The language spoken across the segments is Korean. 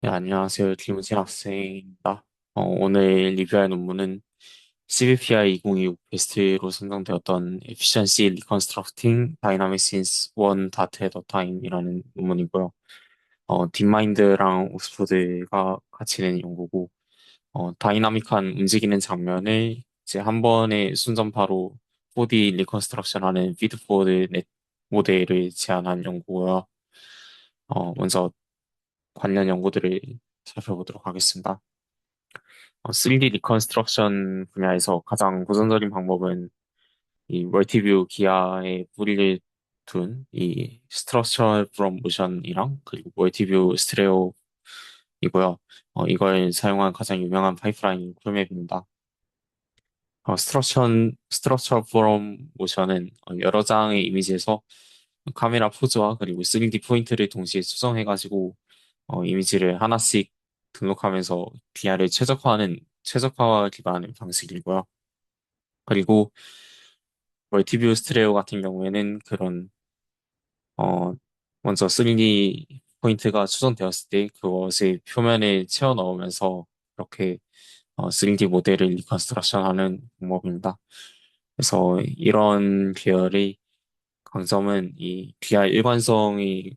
네, 안녕하세요. 김우진 학생입니다. 오늘 리뷰할 논문은 CBPI 2025 베스트로 선정되었던 Efficiency Reconstructing Dynamics since One Data at a Time이라는 논문이고요. 딥마인드랑 옥스포드가 같이 낸 연구고, 다이나믹한 움직이는 장면을 이제 한 번에 순전파로 4D 리컨스트럭션하는 피드포워드 넷 모델을 제안한 연구고요. 먼저 관련 연구들을 살펴보도록 하겠습니다. 3D 리컨스트럭션 분야에서 가장 고전적인 방법은 이 멀티뷰 기하에 뿌리를 둔 이 스트럭처 프롬 모션이랑 그리고 멀티뷰 스테레오이고요. 이걸 사용한 가장 유명한 파이프라인이 쿨맵입니다. 스트럭처 프롬 모션은 여러 장의 이미지에서 카메라 포즈와 그리고 3D 포인트를 동시에 수정해가지고 이미지를 하나씩 등록하면서 기하를 최적화와 기반의 방식이고요. 그리고 멀티뷰 스트레오 같은 경우에는 어, 먼저 3D 포인트가 추정되었을 때 그것을 표면에 채워 넣으면서 이렇게 3D 모델을 리컨스트럭션 하는 방법입니다. 그래서 이런 계열의 강점은 이 기하 일관성이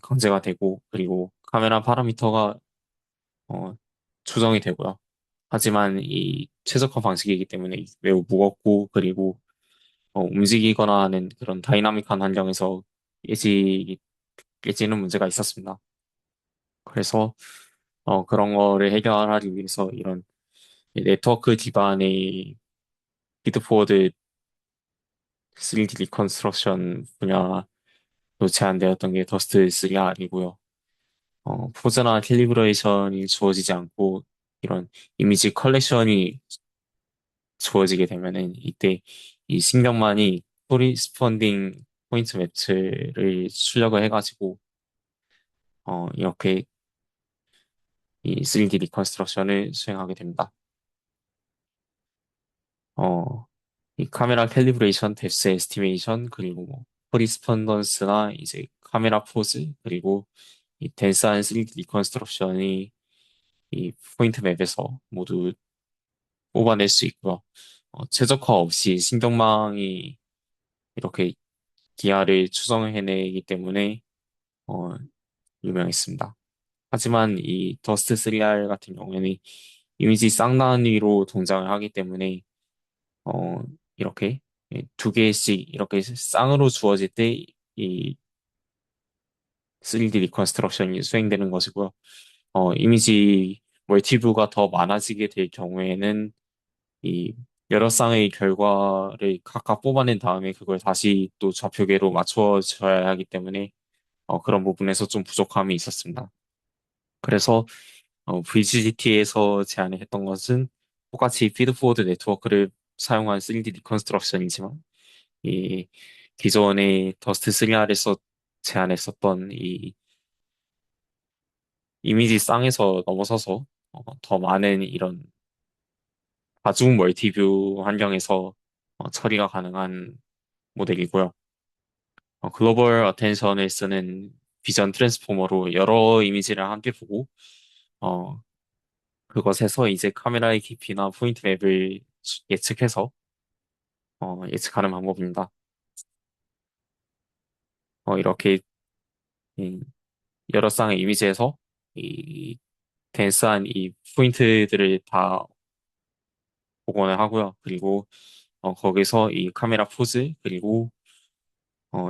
강제가 되고 그리고 카메라 파라미터가 어, 조정이 되고요. 하지만 이 최적화 방식이기 때문에 매우 무겁고 그리고 움직이거나 하는 그런 다이나믹한 환경에서 깨지, 깨지는 문제가 있었습니다. 그래서 그런 거를 해결하기 위해서 이런 네트워크 기반의 피드포워드 3D 리컨스트럭션 분야로 제한되었던 게 더스트 3R이고요. 포즈나 캘리브레이션이 주어지지 않고 이런 이미지 컬렉션이 주어지게 되면은 이때 이 신경만이 코리스폰딩 포인트 매치를 출력을 해가지고 이렇게 이 3D 리컨스트럭션을 수행하게 됩니다. 어, 이 카메라 캘리브레이션, 뎁스 에스티메이션, 그리고 뭐 코리스폰던스나 이제 카메라 포즈, 그리고 이 덴스한 3D 리컨스트럭션이 이 포인트 맵에서 모두 뽑아낼 수 있고요. 최적화 없이 신경망이 이렇게 기하를 추정해내기 때문에 어, 유명했습니다. 하지만 이 더스트 3R 같은 경우에는 이미지 쌍단위로 동작을 하기 때문에 어, 이렇게 두 개씩 이렇게 쌍으로 주어질 때 이 3D 리컨스트럭션이 수행되는 것이고요. 이미지 멀티뷰가 더 많아지게 될 경우에는 이 여러 쌍의 결과를 각각 뽑아낸 다음에 그걸 다시 또 좌표계로 맞춰줘야 하기 때문에 그런 부분에서 좀 부족함이 있었습니다. 그래서 VGT에서 제안을 했던 것은 똑같이 피드포워드 네트워크를 사용한 3D 리컨스트럭션이지만 이 기존의 더스트 3R에서 제안했었던 이 이미지 쌍에서 넘어서서 더 많은 이런 다중 멀티뷰 환경에서 처리가 가능한 모델이고요. 글로벌 어텐션을 쓰는 비전 트랜스포머로 여러 이미지를 함께 보고 어, 그것에서 이제 카메라의 깊이나 포인트 맵을 예측해서 예측하는 방법입니다. 이렇게 음, 여러 쌍의 이미지에서 이 댄스한 이 포인트들을 다 복원을 하고요. 그리고 거기서 이 카메라 포즈 그리고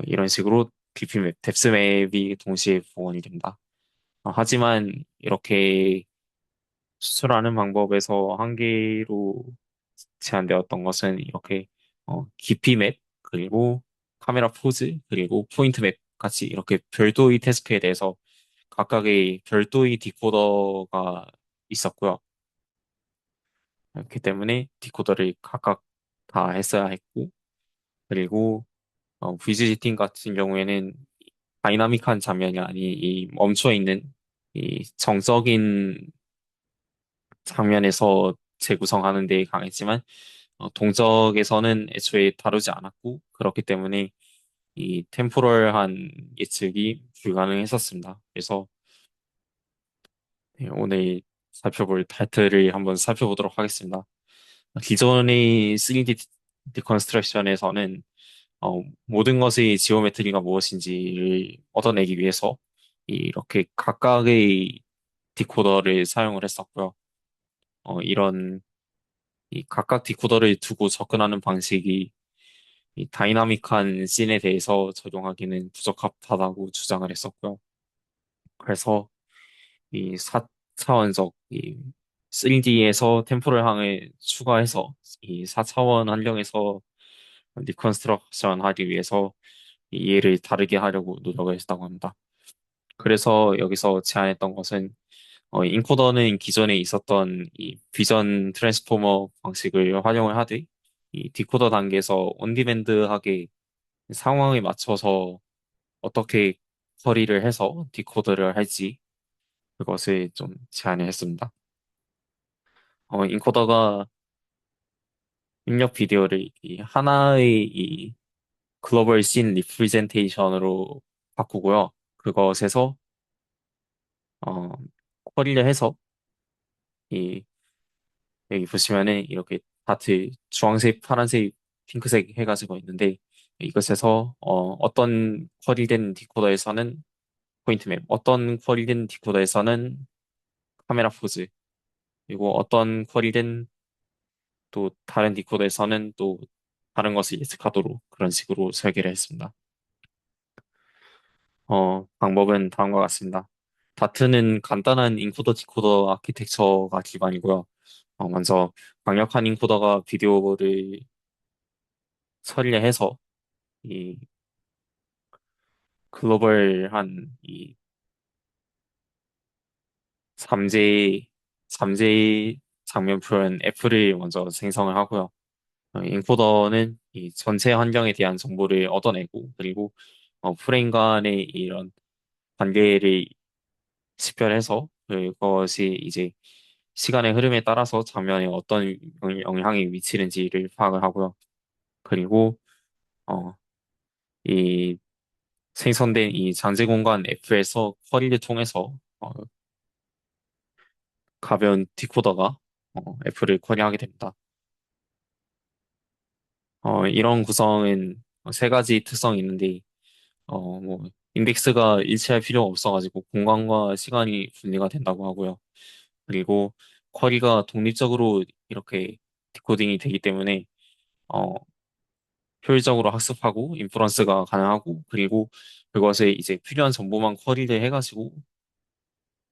이런 식으로 깊이 맵, 뎁스 맵이 동시에 복원이 됩니다. 하지만 이렇게 수출하는 방법에서 한계로 제한되었던 것은 이렇게 깊이 맵 그리고 카메라 포즈 그리고 포인트 맵 같이 이렇게 별도의 태스크에 대해서 각각의 별도의 디코더가 있었고요. 그렇기 때문에 디코더를 각각 다 했어야 했고 그리고 VGT팅 같은 경우에는 다이나믹한 장면이 아닌 이 멈춰 있는 이 정적인 장면에서 재구성하는 데 강했지만 동적에서는 애초에 다루지 않았고 그렇기 때문에 이 템포럴한 예측이 불가능했었습니다. 그래서 오늘 살펴볼 타이틀을 한번 살펴보도록 하겠습니다. 기존의 3D 디컨스트럭션에서는 모든 것의 지오메트리가 무엇인지를 얻어내기 위해서 이렇게 각각의 디코더를 사용을 했었고요. 이런 이 각각 디코더를 두고 접근하는 방식이 이 다이나믹한 씬에 대해서 적용하기는 부적합하다고 주장을 했었고요. 그래서 이 4차원적 이 3D에서 템포럴 항을 추가해서 이 4차원 환경에서 리컨스트럭션 하기 위해서 이 얘를 다르게 하려고 노력을 했다고 합니다. 그래서 여기서 제안했던 것은 인코더는 기존에 있었던 이 비전 트랜스포머 방식을 활용을 하되 이 디코더 단계에서 온디맨드하게 상황에 맞춰서 어떻게 처리를 해서 디코더를 할지 그것을 좀 제안을 했습니다. 인코더가 입력 비디오를 이 하나의 이 글로벌 씬 리프레젠테이션으로 바꾸고요. 그것에서 어, 쿼리를 해서 이 여기 보시면은 이렇게 다트 주황색, 파란색, 핑크색 해가지고 있는데 이것에서 어떤 쿼리된 디코더에서는 포인트맵, 어떤 쿼리된 디코더에서는 카메라 포즈, 그리고 어떤 쿼리된 또 다른 디코더에서는 또 다른 것을 예측하도록 그런 식으로 설계를 했습니다. 방법은 다음과 같습니다. 다트는 간단한 인코더 디코더 아키텍처가 기반이고요. 먼저 강력한 인코더가 비디오를 처리해서 이 글로벌한 이 잠재 잠재 장면 표현 F를 먼저 생성을 하고요. 인코더는 이 전체 환경에 대한 정보를 얻어내고 그리고 프레임 간의 이런 관계를 식별해서 그것이 이제 시간의 흐름에 따라서 장면에 어떤 영향이 미치는지를 파악을 하고요. 그리고 어, 이 생성된 이 잠재 공간 F에서 쿼리를 통해서 가벼운 디코더가 F를 쿼리하게 됩니다. 이런 구성은 세 가지 특성이 있는데 뭐 인덱스가 일치할 필요가 없어가지고 공간과 시간이 분리가 된다고 하고요. 그리고 쿼리가 독립적으로 이렇게 디코딩이 되기 때문에 어, 효율적으로 학습하고 인프런스가 가능하고 그리고 그것에 이제 필요한 정보만 쿼리를 해가지고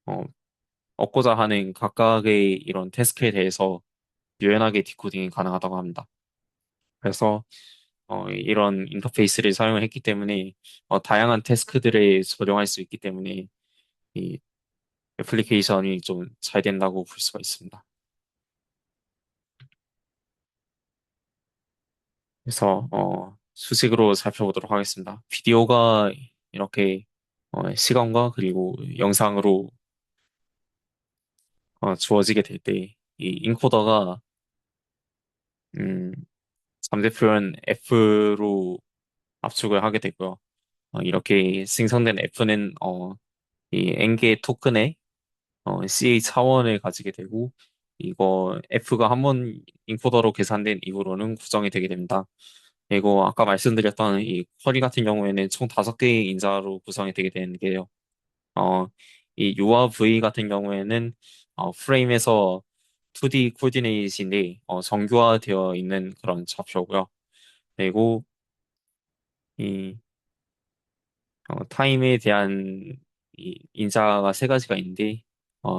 어, 얻고자 하는 각각의 이런 태스크에 대해서 유연하게 디코딩이 가능하다고 합니다. 그래서 이런 인터페이스를 사용을 했기 때문에 다양한 태스크들에 적용할 수 있기 때문에 이 애플리케이션이 좀 잘 된다고 볼 수가 있습니다. 그래서 수식으로 살펴보도록 하겠습니다. 비디오가 이렇게 시간과 그리고 영상으로 주어지게 될 때 이 인코더가 음, 잠재 표현 F로 압축을 하게 되고요. 이렇게 생성된 F는 이 N개의 토큰의 CA 차원을 가지게 되고 이거 F가 한 번 인코더로 계산된 이후로는 구성이 되게 됩니다. 그리고 아까 말씀드렸던 이 쿼리 같은 경우에는 총 5개의 인자로 구성이 되게 되는 게요. 어, 이 U와 V 같은 경우에는 프레임에서 2D 코디네이트인데 정교화되어 있는 그런 좌표고요. 그리고 이 타임에 대한 이 인자가 세 가지가 있는데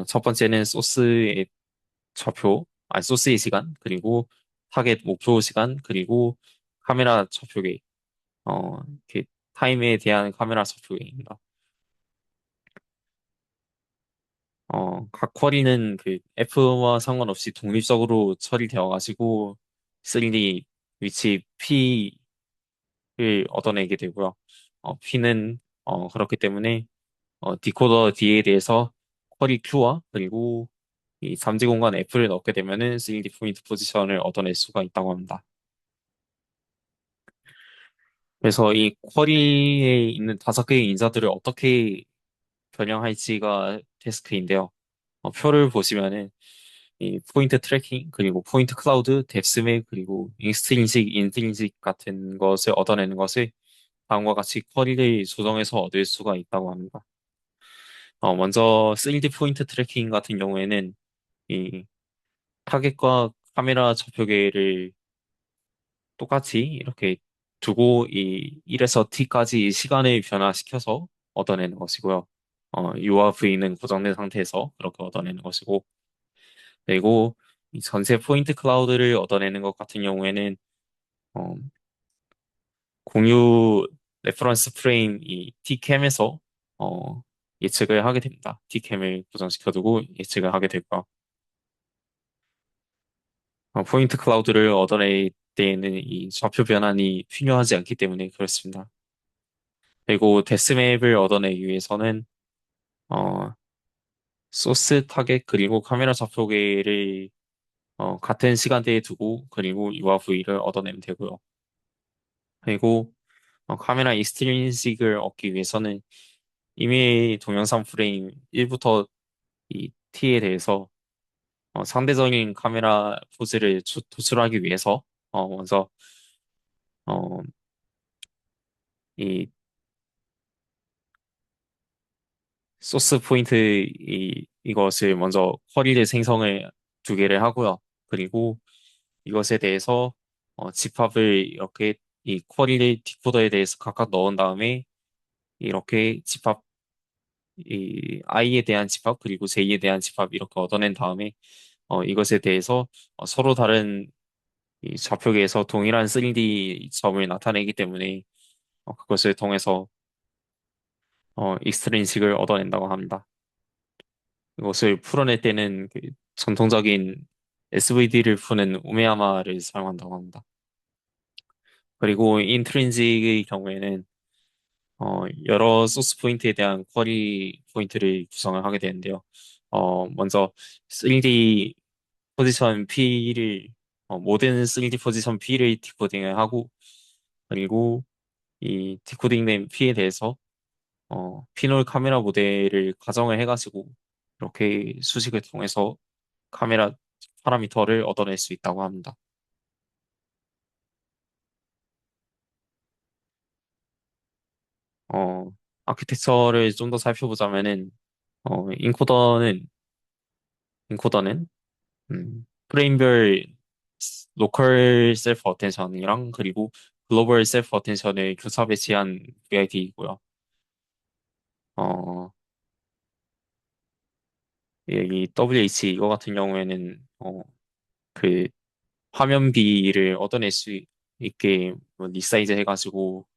첫 번째는 소스의 좌표, 아니 소스의 시간, 그리고 타겟 목표 시간, 그리고 카메라 좌표계, 이렇게 타임에 대한 카메라 좌표계입니다. 각 쿼리는 그 F와 상관없이 독립적으로 처리되어 가지고 3D 위치 P를 얻어내게 되고요. P는 그렇기 때문에 디코더 D에 대해서 쿼리 Q와 그리고 이 잠재 공간 F를 넣게 되면은 3D 포인트 포지션을 얻어낼 수가 있다고 합니다. 그래서 이 쿼리에 있는 5개의 인자들을 어떻게 변형할지가 태스크인데요. 표를 보시면은 이 포인트 트래킹, 그리고 포인트 클라우드, 뎁스맵, 그리고 익스트린식, 인트린식 같은 것을 얻어내는 것을 다음과 같이 쿼리를 조정해서 얻을 수가 있다고 합니다. 먼저 3D 포인트 트래킹 같은 경우에는 이 타겟과 카메라 좌표계를 똑같이 이렇게 두고 이 1에서 t까지 시간을 변화시켜서 얻어내는 것이고요. U와 V는 고정된 상태에서 그렇게 얻어내는 것이고, 그리고 이 전체 포인트 클라우드를 얻어내는 것 같은 경우에는 어, 공유 레퍼런스 프레임 이 T캠에서 예측을 하게 됩니다. T캠을 고정시켜두고 예측을 하게 되고요. 포인트 클라우드를 얻어낼 때에는 이 좌표 변환이 필요하지 않기 때문에 그렇습니다. 그리고 데스맵을 얻어내기 위해서는 어, 소스 타겟 그리고 카메라 좌표계를 같은 시간대에 두고 그리고 URV를 얻어내면 되고요. 그리고 카메라 익스트린식을 얻기 위해서는 이미 동영상 프레임 1부터 이 T에 대해서 상대적인 카메라 포즈를 도출하기 위해서 먼저 어, 이 소스 포인트 이것을 먼저 쿼리를 생성을 2개를 하고요. 그리고 이것에 대해서 집합을 이렇게 이 쿼리를 디코더에 대해서 각각 넣은 다음에 이렇게 집합 이 i에 대한 집합 그리고 j에 대한 집합 이렇게 얻어낸 다음에 이것에 대해서 서로 다른 이 좌표계에서 동일한 3D 점을 나타내기 때문에 그것을 통해서 익스트린식을 얻어낸다고 합니다. 이것을 풀어낼 때는 그 전통적인 SVD를 푸는 우메야마를 사용한다고 합니다. 그리고 인트린직의 경우에는 여러 소스 포인트에 대한 쿼리 포인트를 구성을 하게 되는데요. 먼저 3D 포지션 P를 모든 3D 포지션 P를 디코딩을 하고 그리고 이 디코딩된 P에 대해서 피놀 카메라 모델을 가정을 해가지고 이렇게 수식을 통해서 카메라 파라미터를 얻어낼 수 있다고 합니다. 어, 아키텍처를 좀 더 살펴보자면은 인코더는 프레임별 로컬 셀프 어텐션이랑 그리고 글로벌 셀프 어텐션을 교차 배치한 VID이고요. 어, 이 WH 이거 같은 경우에는 그 화면비를 얻어낼 수 있게 뭐 리사이즈 해가지고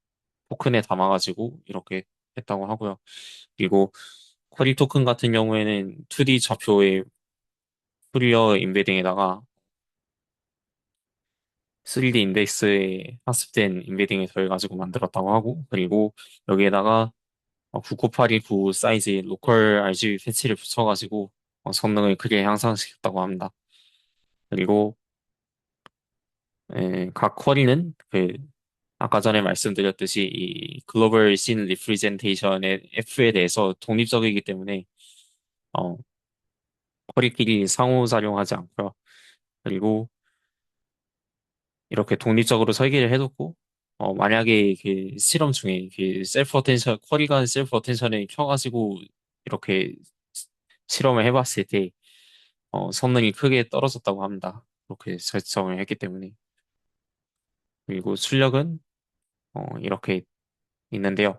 토큰에 담아가지고 이렇게 했다고 하고요. 그리고 쿼리 토큰 같은 경우에는 2D 좌표의 푸리어 인베딩에다가 3D 인덱스에 학습된 인베딩을 더해가지고 만들었다고 하고, 그리고 여기에다가 99829 사이즈 로컬 RGB 패치를 붙여가지고 성능을 크게 향상시켰다고 합니다. 그리고 각 쿼리는 그 아까 전에 말씀드렸듯이 이 글로벌 씬 리프레젠테이션의 F에 대해서 독립적이기 때문에 어, 쿼리끼리 상호작용하지 않고요. 그리고 이렇게 독립적으로 설계를 해뒀고 만약에 그 실험 중에 그 셀프 어텐션 쿼리가 셀프 어텐션을 켜가지고 이렇게 실험을 해봤을 때 성능이 크게 떨어졌다고 합니다. 그렇게 설정을 했기 때문에. 그리고 출력은 이렇게 있는데요.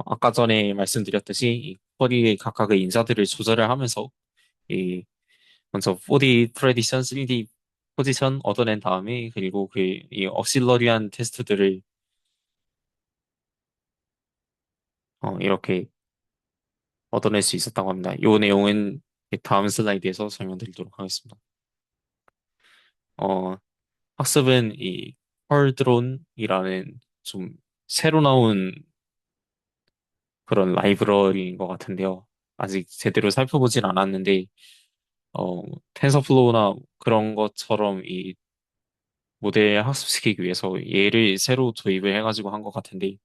아까 전에 말씀드렸듯이 이 쿼리의 각각의 인자들을 조절을 하면서 이 먼저 4D 프레디션, 3D 포지션 얻어낸 다음에 그리고 그 이 억실러리한 테스트들을 이렇게 얻어낼 수 있었다고 합니다. 이 내용은 다음 슬라이드에서 설명드리도록 하겠습니다. 어, 학습은 이 펄드론이라는 좀 새로 나온 그런 라이브러리인 것 같은데요. 아직 제대로 살펴보진 않았는데 어, 텐서플로우나 그런 것처럼 이 모델 학습시키기 위해서 얘를 새로 도입을 해가지고 한 것 같은데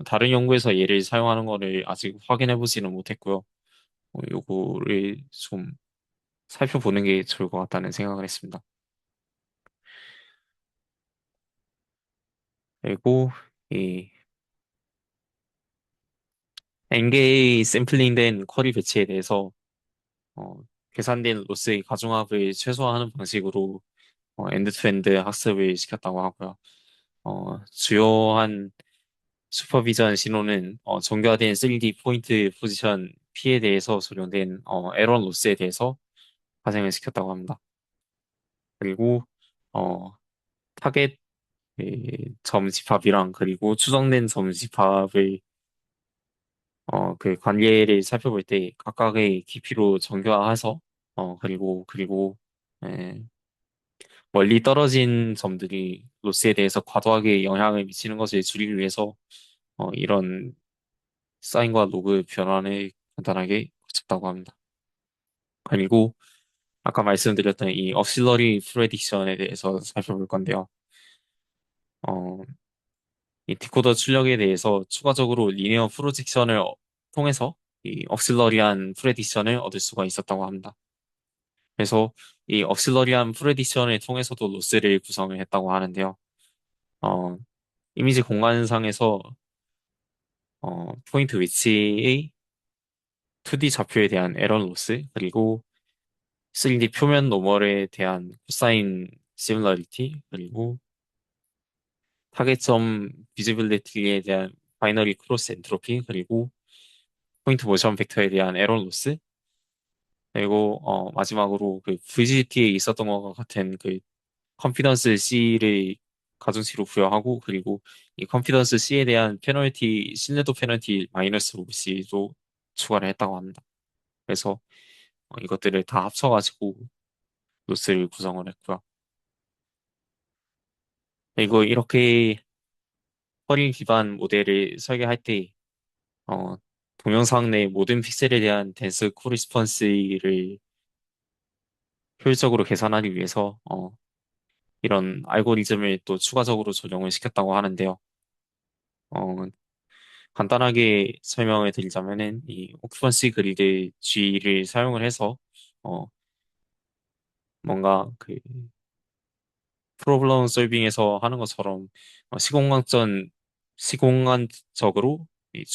다른 연구에서 얘를 사용하는 거를 아직 확인해 보지는 못했고요. 요거를 좀 살펴보는 게 좋을 것 같다는 생각을 했습니다. 그리고 이 N개의 샘플링된 쿼리 배치에 대해서 어, 계산된 로스의 가중합을 최소화하는 방식으로 엔드투엔드 학습을 시켰다고 하고요. 주요한 슈퍼비전 신호는 정교화된 3D 포인트 포지션 P에 대해서 적용된 에러 로스에 대해서 발생을 시켰다고 합니다. 그리고 어, 타겟 점 집합이랑 그리고 추정된 점 집합의 그 관계를 살펴볼 때 각각의 깊이로 정교화해서 그리고 에, 멀리 떨어진 점들이 로스에 대해서 과도하게 영향을 미치는 것을 줄이기 위해서 이런 사인과 로그 변환을 간단하게 거쳤다고 합니다. 그리고 아까 말씀드렸던 이 억실러리 프레딕션에 대해서 살펴볼 건데요. 어, 이 디코더 출력에 대해서 추가적으로 리니어 프로젝션을 통해서 이 억실러리한 프레딕션을 얻을 수가 있었다고 합니다. 그래서 이 억실러리한 프레딕션을 통해서도 로스를 구성을 했다고 하는데요. 어, 이미지 공간상에서 포인트 위치의 2D 좌표에 대한 에러 로스, 그리고 3D 표면 노멀에 대한 코사인 시뮬러리티, 그리고 타겟점 비지빌리티에 대한 바이너리 크로스 엔트로피, 그리고 포인트 모션 벡터에 대한 에러 로스, 그리고 마지막으로 그 VGT에 있었던 것과 같은 그 컨피던스 C를 가중치로 부여하고, 그리고 이 컨피던스 C에 대한 페널티, 신뢰도 페널티 마이너스 로스도 추가를 했다고 합니다. 그래서 이것들을 다 합쳐가지고 로스를 구성을 했고요. 그리고 이렇게 허리 기반 모델을 설계할 때 어, 동영상 내 모든 픽셀에 대한 댄스 코리스pon스를 효율적으로 계산하기 위해서 이런 알고리즘을 또 추가적으로 적용을 시켰다고 하는데요. 어, 간단하게 설명을 드리자면은 이 오큐펀시 그리드 G를 사용을 해서 어, 뭔가 그 프로블럼 솔빙에서 하는 것처럼 시공간적으로 이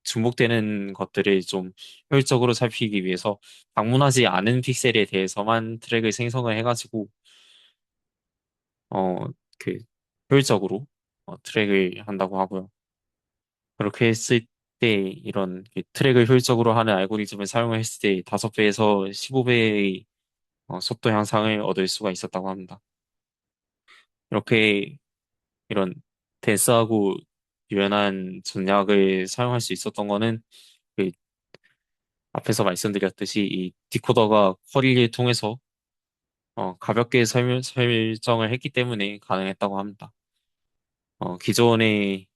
중복되는 것들을 좀 효율적으로 살피기 위해서 방문하지 않은 픽셀에 대해서만 트랙을 생성을 해가지고 어, 그 효율적으로 트랙을 한다고 하고요. 그렇게 했을 때 이런 그 트랙을 효율적으로 하는 알고리즘을 사용을 했을 때 5배에서 15배의 속도 향상을 얻을 수가 있었다고 합니다. 이렇게 이런 댄스하고 유연한 전략을 사용할 수 있었던 거는 그 앞에서 말씀드렸듯이 이 디코더가 쿼리를 통해서 가볍게 설정을 했기 때문에 가능했다고 합니다. 기존의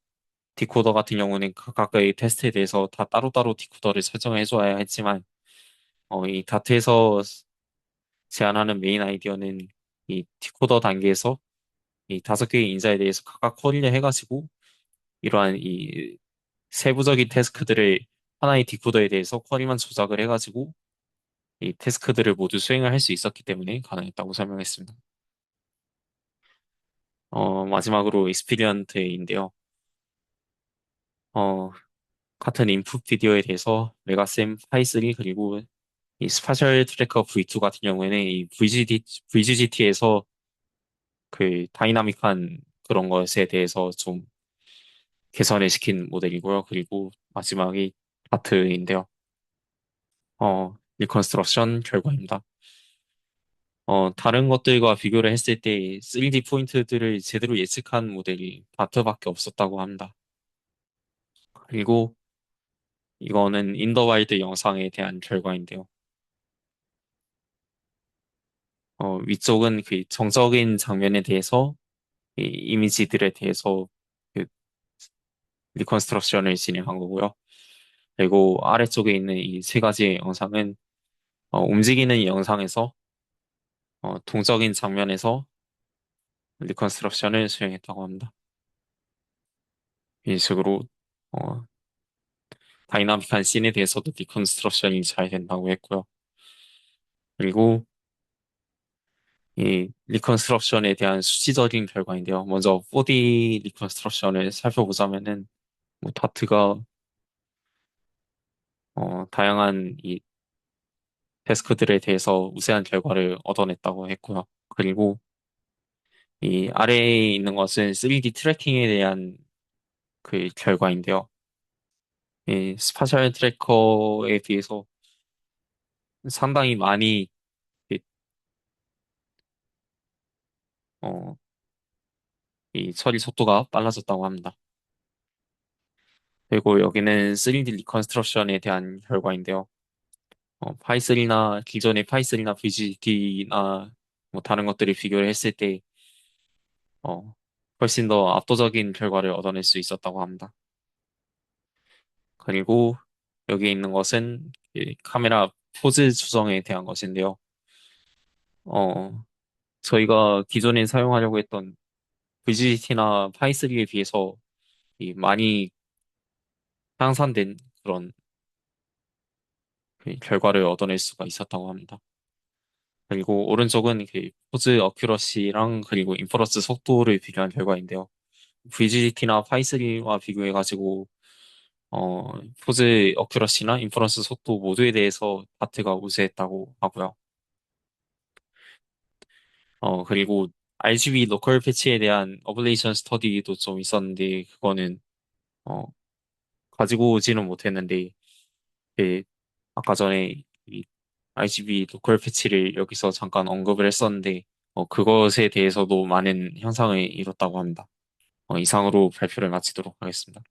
디코더 같은 경우는 각각의 테스트에 대해서 다 따로따로 디코더를 설정을 해줘야 했지만 이 다트에서 제안하는 메인 아이디어는 이 디코더 단계에서 이 5개의 인자에 대해서 각각 쿼리를 해가지고 이러한 이 세부적인 태스크들을 하나의 디코더에 대해서 쿼리만 조작을 해가지고 이 태스크들을 모두 수행을 할 수 있었기 때문에 가능했다고 설명했습니다. 마지막으로 익스피리언트인데요. 어, 같은 인풋 비디오에 대해서 메가셈 파이3 그리고 이 스파셜 트래커 V2 같은 경우에는 이 VGT에서 그 다이나믹한 그런 것에 대해서 좀 개선을 시킨 모델이고요. 그리고 마지막이 다트인데요. 리컨스트럭션 결과입니다. 다른 것들과 비교를 했을 때 3D 포인트들을 제대로 예측한 모델이 다트밖에 없었다고 합니다. 그리고 이거는 인더와일드 영상에 대한 결과인데요. 위쪽은 그 정적인 장면에 대해서 이 이미지들에 대해서 그 리컨스트럭션을 진행한 거고요. 그리고 아래쪽에 있는 이 세 가지의 영상은 움직이는 영상에서 동적인 장면에서 리컨스트럭션을 수행했다고 합니다. 이 식으로 어, 다이나믹한 씬에 대해서도 리컨스트럭션이 잘 된다고 했고요. 그리고 이 리컨스트럭션에 대한 수치적인 결과인데요. 먼저 4D 리컨스트럭션을 살펴보자면은 뭐 다트가 다양한 이 데스크들에 대해서 우세한 결과를 얻어냈다고 했고요. 그리고 이 아래에 있는 것은 3D 트래킹에 대한 그 결과인데요. 이 스파셜 트래커에 비해서 상당히 많이 이, 어, 이 처리 속도가 빨라졌다고 합니다. 그리고 여기는 3D 리컨스트럭션에 대한 결과인데요. 파이3나 기존의 파이3나 VGT나 뭐 다른 것들을 비교를 했을 때 어, 훨씬 더 압도적인 결과를 얻어낼 수 있었다고 합니다. 그리고 여기 있는 것은 이 카메라 포즈 조정에 대한 것인데요. 어, 저희가 기존에 사용하려고 했던 VGT나 파이3에 비해서 이 많이 향상된 그런 그 결과를 얻어낼 수가 있었다고 합니다. 그리고 오른쪽은 그 포즈 어큐러시랑 그리고 인퍼런스 속도를 비교한 결과인데요. VGT나 파이3와 비교해가지고 어, 포즈 어큐러시나 인퍼런스 속도 모두에 대해서 다트가 우세했다고 하고요. 그리고 RGB 로컬 패치에 대한 어블레이션 스터디도 좀 있었는데 그거는 어, 가지고 오지는 못했는데 그 아까 전에 이 RGB 로컬 패치를 여기서 잠깐 언급을 했었는데 그것에 대해서도 많은 향상을 이뤘다고 합니다. 이상으로 발표를 마치도록 하겠습니다.